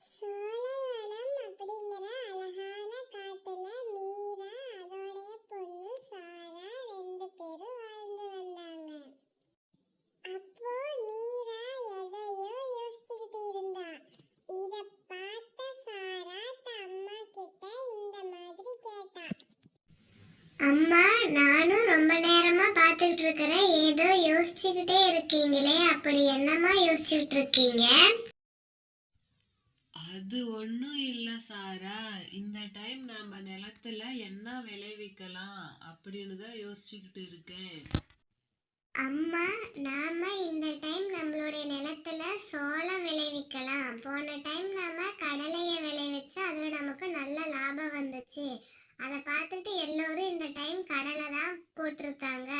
சோலைவனம் அப்படிங்கிற அழகான காட்டுல மீரா அதோடைய பொண்ணு சாரா ரெண்டு பேரும் வாழ்ந்து வந்தாங்க. அப்போ மீரா எதையோ யோசிச்சுக்கிட்டு இருந்தா. இத பார்த்த சாரா அம்மா கிட்ட இந்த மாதிரி கேட்டா, அம்மா, நானும் ரொம்ப நேரமா பார்த்துக்கிட்டு இருக்கிறேன், ஏதோ யோசிச்சுக்கிட்டே இருக்கீங்களே, அப்படி என்னமா யோசிச்சுக்கிட்டு இருக்கீங்க? அது ஒன்றும் இல்லை சாரா, இந்த டைம் நம்ம நிலத்துல என்ன விளைவிக்கலாம் அப்படின்னு தான் யோசிச்சுக்கிட்டு இருக்கேன். அம்மா, நாம இந்த டைம் நம்மளுடைய நிலத்துல சோளம் விளைவிக்கலாம். போன டைம் நாம கடலையை விளைவிச்சு அதுல நமக்கு நல்ல லாபம் வந்துச்சு. அதை பார்த்துட்டு எல்லோரும் இந்த டைம் கடலை தான் போட்டிருக்காங்க.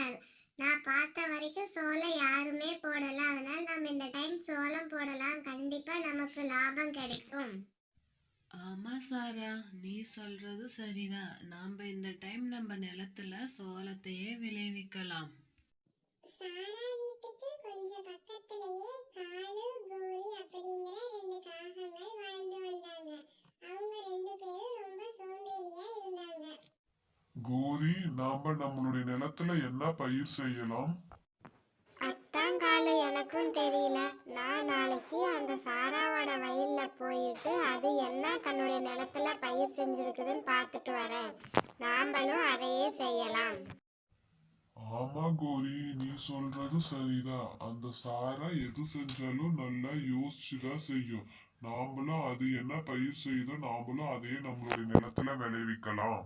நான் பார்த்த வரைக்கும் சோளம் யாருமே போடல. அதனால நம்ம இந்த டைம் சோளம் போடலாம், கண்டிப்பா நமக்கு லாபம் கிடைக்கும். ஆமா சாரா, நீ சொல்றது சரிதான். நாம இந்த டைம் நம்ம நிலத்துல சோளத்தையே விளைவிக்கலாம். சாரா வீட்டுக்கு கொஞ்சம் பக்கத்திலேயே காலு கோரி அப்படிங்கிற ரெண்டு காகங்கள் வாழ்ந்து வந்தாங்க. அவங்க ரெண்டு பேரும் ரொம்ப சோம்பேறியா இருந்தாங்க. கோரி, நாம நம்மளுடைய நிலத்துல என்ன பயிர் செய்யலாம்? அத்தாங்காலு, எனக்கும் தெரியல. நான் நாளைக்கு அந்த சாராவோட வயல்ல போயிட்டு அது என்ன தன்னுடைய நிலத்துல பயிர் செஞ்சிருக்குதுன்னு பார்த்துட்டு வரேன். நாமளும் அதையே செய்யலாம். ஆமா கோரி, நீ சொல்றது சரிதான். அந்த சாரா எது செஞ்சாலும் நல்லா யோசிச்சுதான் செய்யும். நாமளும் அது என்ன பயிர் செய்யுதோ நாமளும் அதையே நம்மளுடைய நிலத்துல விளைவிக்கலாம்.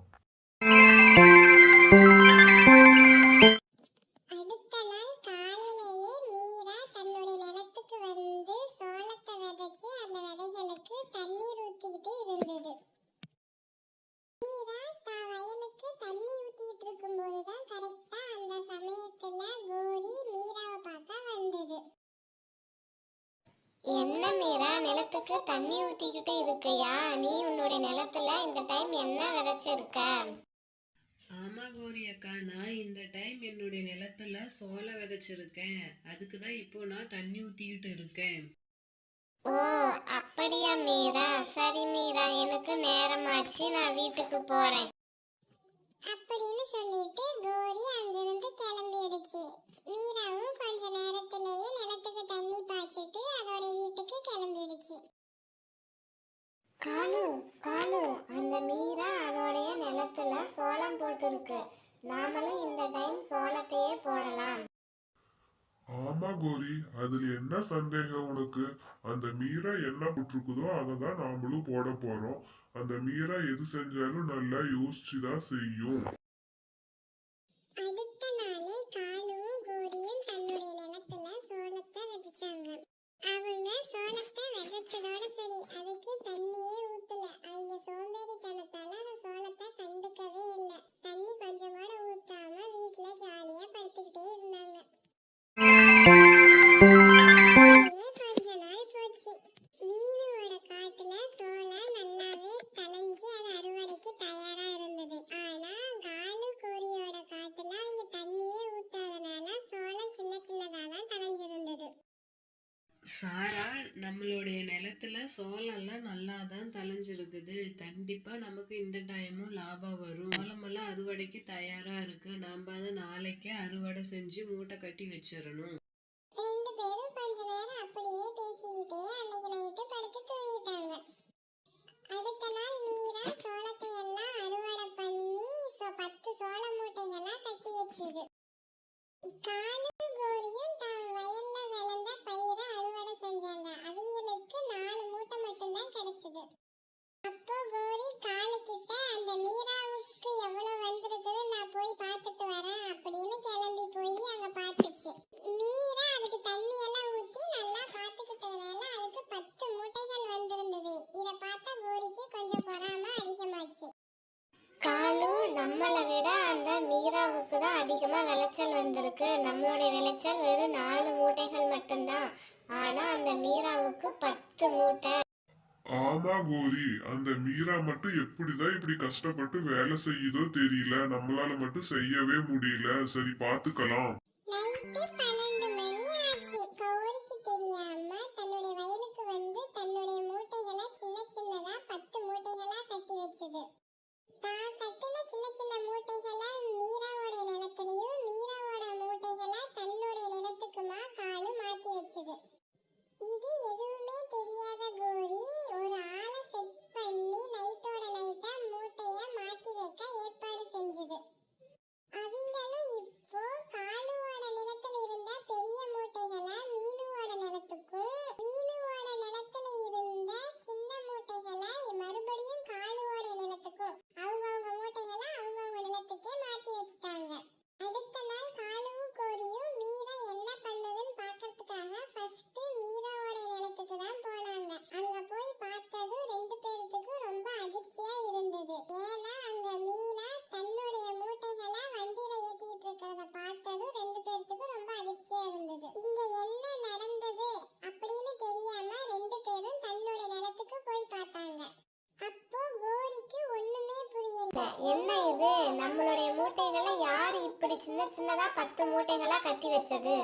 அடுத்த நாள் காலையிலேயே மீரா தன்னுடைய நிலத்துக்கு வந்து சோளத்தை விதைச்சு அந்த விதைகளுக்கு தண்ணீர் ஊத்திக்கிட்டு இருந்தது. மீரா தான் வயலுக்கு தண்ணி ஊத்திட்டு இருக்கும் போதுதான் கரெக்டா அந்த சமயத்துல கோரி மீராவை பார்க்க வந்தது. என்ன மீரா, நிலத்துக்கு தண்ணி ஊத்திக்கிட்டு இருக்கையா? நீ உன்னுடைய நிலத்துல இந்த டைம் என்ன விதைச்சிருக்க? ஆமா கோரி அக்கா, நான் இந்த டைம் என்னுடைய நிலத்துல சோளம் விதைச்சிருக்கேன். அதுக்கு தான் இப்போ நான் தண்ணி ஊத்திக்கிட்டு இருக்கேன். ஓ, அப்படியா மீரா? சரி மீரா, எனக்கு நேரமாச்சு, நான் வீட்டுக்கு போறேன் அப்படின்னு சொல்லிட்டு கோரி அங்கிருந்து கிளம்பிடுச்சு. மீராவும் கொஞ்ச நேரத்திலேயே நிலத்துக்கு தண்ணி பாய்ச்சிட்டு அதோட வீட்டுக்கு கிளம்பிடுச்சு. காலு காலு, அந்த மீரா அதோடைய நிலத்துல சோளம் போட்டுருக்கு. நாமளும் இந்த டைம் சோளத்தையே போடலாம். ஆமா கோரி, அதுல என்ன சந்தேகம் உனக்கு? அந்த மீரா என்ன போட்டிருக்குதோ அதை தான் நாமளும் போட போறோம். அந்த மீரா எது செஞ்சாலும் நல்லா யோசிச்சுதான் செய்யும். அடுத்த நாளே காலுவும் கோரியும் தன்னுடைய நிலத்துல சோளத்தை விதைச்சாங்க. அவங்க சோளத்தை விதைச்சதோட சரி, அதுக்கு தண்ணியே ஊத்தல. அவங்க சோம்பேறித்தனத்தால அந்த சோளத்தை கண்டுக்கவே இல்லை. தண்ணி கொஞ்சமோட ஊத்தாம வீட்டுல ஜாலியா படுத்துக்கிட்டே இருந்தாங்க. கொஞ்ச நாள் போச்சு. மீனுவோட காட்டுல சோளம் நல்லாவே தளைஞ்சு அது அறுவடைக்கு தயாரா இருந்தது. ஆனா காலு கோரியோட காட்டுல அவங்க தண்ணியே ஊத்தாதனால சோளம் சின்ன சின்னதா தான் தளைஞ்சிருந்தது. சாரா, நம்மளுடைய நிலத்துல சோளம்லாம் நல்லா தான் தளைஞ்சிருக்குது. கண்டிப்பா நமக்கு இந்த டைமும் லாபம் வரும். சோளமெல்லாம் அறுவடைக்கு தயாரா இருக்கு. நாம அதை நாளைக்கே அறுவடை செஞ்சு மூட்டை கட்டி வச்சிடணும். ரெண்டு பேரும் கொஞ்ச நேரம் அப்படியே பேசிக்கிட்டே அன்னைக்கு நைட்டு படுத்து தூங்கிட்டாங்க. அடுத்த நாள் மீரா சோளத்தை எல்லாம் அறுவடை பண்ணி 10 சோள மூட்டைகளா கட்டி வச்சது. காலு கோரியும் தான் வயல்ல விளைந்த பயிரை அறுவடை செஞ்சாங்க. அவங்களுக்கு 4 மூட்டை மட்டும்தான் கிடைச்சது. அப்போ கோரி காலு கிட்ட, அந்த மீராவுக்கு எவ்வளவு வந்திருக்குது நான் போய் பார்த்துட்டு வரேன் அப்படின்னு கிளம்பி போய் அங்க பார்த்துச்சு. மீரா அதுக்கு தண்ணி எல்லாம் ஊத்தி நல்லா பார்த்துக்கிட்டதுனால அதுக்கு 10 மூட்டைகள் வந்திருந்தது. இதை பார்த்தா கோரிக்கு கொஞ்சம் பொறாம அதிகமாச்சு. காலு, நம்மளை விட அந்த மீராவுக்கு தான் அதிகமா விளைச்சல் வந்திருக்கு. நம்மளுடைய விளைச்சல் வெறும் 4 மூட்டைகள் மட்டும்தான். ஆனா அந்த மீராவுக்கு 10 மூட்டை. ஆமா கோரி, அந்த மீரா மட்டும் எப்படிதான் இப்படி கஷ்டப்பட்டு வேலை செய்யுதோ தெரியல. நம்மளால மட்டும் செய்யவே முடியல. சரி, பாத்துக்கலாம். நைட்டு 12 மணி ஆச்சு. கௌரிக்கு தெரியாம தன்னுடைய வயலுக்கு கிடைச்சது. இது எதுவுமே தெரியாத கோரி ஒரு ஆளை செட் பண்ணி நைட்டோட நைட்டா மூட்டைய மாத்தி வைக்க ஏற்பாடு செஞ்சது. அவங்களும் இப்போ காலுவோட நிலத்துல இருந்த பெரிய மூட்டைகளை மீனுவோட நிலத்துக்கும், மீனுவோட நிலத்துல இருந்த சின்ன மூட்டைகளை மறுபடியும் காலுவோட நிலத்துக்கும், அவங்கவுங்க மூட்டைகளை அவங்கவுங்க நிலத்துக்கே மாத்தி வச்சுட்டாங்க. அடுத்த நாள் காலுவும் கோரியும் மீரா என்ன பண்ணுதுன்னு பாக்கிறதுக்காக ஃபர்ஸ்ட் மீராவோட நிலத்துக்கு தான் போனாங்க. அங்க போய் பார்த்ததும் ரெண்டு பேருக்கும் ரொம்ப அதிர்ச்சியா இருந்தது. ஏன்னா அங்க மீனா தன்னுடைய மூட்டைகளை வண்டியில ஏத்திட்டு இருக்கிறத பார்த்ததும் ரெண்டு பேருக்கும் ரொம்ப அதிர்ச்சியா இருந்தது. இங்க என்ன நடந்தது அப்படின்னு தெரியாம ரெண்டு பேரும் தன்னுடைய நிலத்துக்கு போய் பார்த்தாங்க. அப்போ கோரிக்கு ஒண்ணுமே புரியல. என்ன இது, நம்மளுடைய மூட்டைகளை யாரு இப்படி சின்ன சின்னதா 10 மூட்டைகளா கட்டி வச்சது?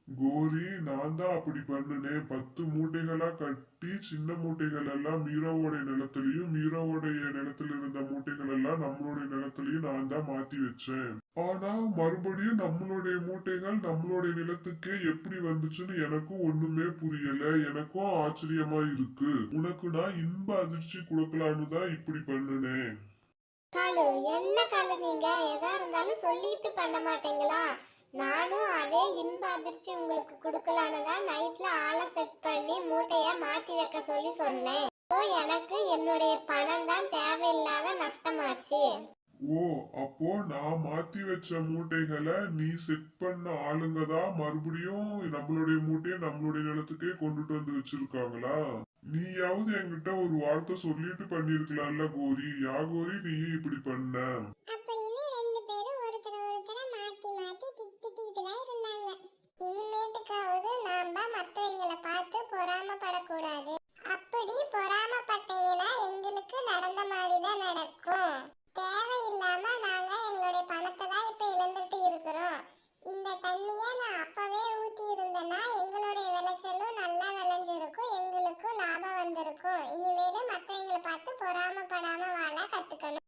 கோரி, நான் தான் அப்படி பண்ணுனேன். 10 மூட்டைகளா கட்டி சின்ன மூட்டைகள் எல்லாம் மீராவோட நிலத்திலையும், மீராவோடைய நிலத்துல இருந்த மூட்டைகள் எல்லாம் நம்மளுடைய நிலத்திலையும் நான் தான் மாத்தி வச்சேன். ஆனா மறுபடியும் நம்மளுடைய மூட்டைகள் நம்மளுடைய நிலத்துக்கே எப்படி வந்துச்சுன்னு எனக்கும் ஒண்ணுமே புரியல. எனக்கும் ஆச்சரியமா இருக்கு. உனக்கு நான் இன்ப அதிர்ச்சி கொடுக்கலான்னு தான் இப்படி பண்ணுனேன். காலு, என்ன காலு, நீங்க எதா இருந்தாலும் சொல்லிட்டு பண்ண மாட்டீங்களா? நானும் அதே இன்ப அதிர்ச்சி உங்களுக்கு கொடுக்கலான்னு தான் நைட்ல ஆளை செட் பண்ணி மூட்டைய மாத்தி வைக்க சொல்லி சொன்னேன். இப்போ எனக்கு என்னுடைய பணம் தான் தேவையில்லாத நஷ்டமாச்சு. ஓ, அப்போ நான் மாத்தி வச்ச மூட்டைகளை நீ செட் பண்ண ஆளுங்க தான் மறுபடியும் நம்மளுடைய மூட்டையை நம்மளுடைய நிலத்துக்கே கொண்டுட்டு வந்து வச்சிருக்காங்களா? நீயாவது என்கிட்ட ஒரு வார்த்தை சொல்லிட்டு பண்ணிருக்கலாம்ல கோரி. யா கோரி, நீ இப்படி பண்ண? அப்படின்னு ரெண்டு பேரும் ஒருத்தர மாத்தி மாத்தி திட்டிட்டு தான் இருந்தாங்க. இனிமேட்டுக்காவது நாம மத்தவங்களை பார்த்து பொறாமப்படக்கூடாது. அப்படி பொறாமப்பட்டீங்கன்னா எங்களுக்கு நடந்த மாதிரி தான் நடக்கும். தேவையில்லாம நாங்க எங்களுடைய பணத்தை தான் இப்ப இழந்துட்டு இருக்கிறோம். இந்த தண்ணியை நான் அப்பவே ஊத்தி இருந்தேன்னா எங்களுடைய விளைச்சலும் நல்லா விளைஞ்சிருக்கும், எங்களுக்கும் லாபம் வந்திருக்கும். இனிமேலும் மத்தவங்களை பார்த்து பொறாமப்படாம வாழ கத்துக்கணும்.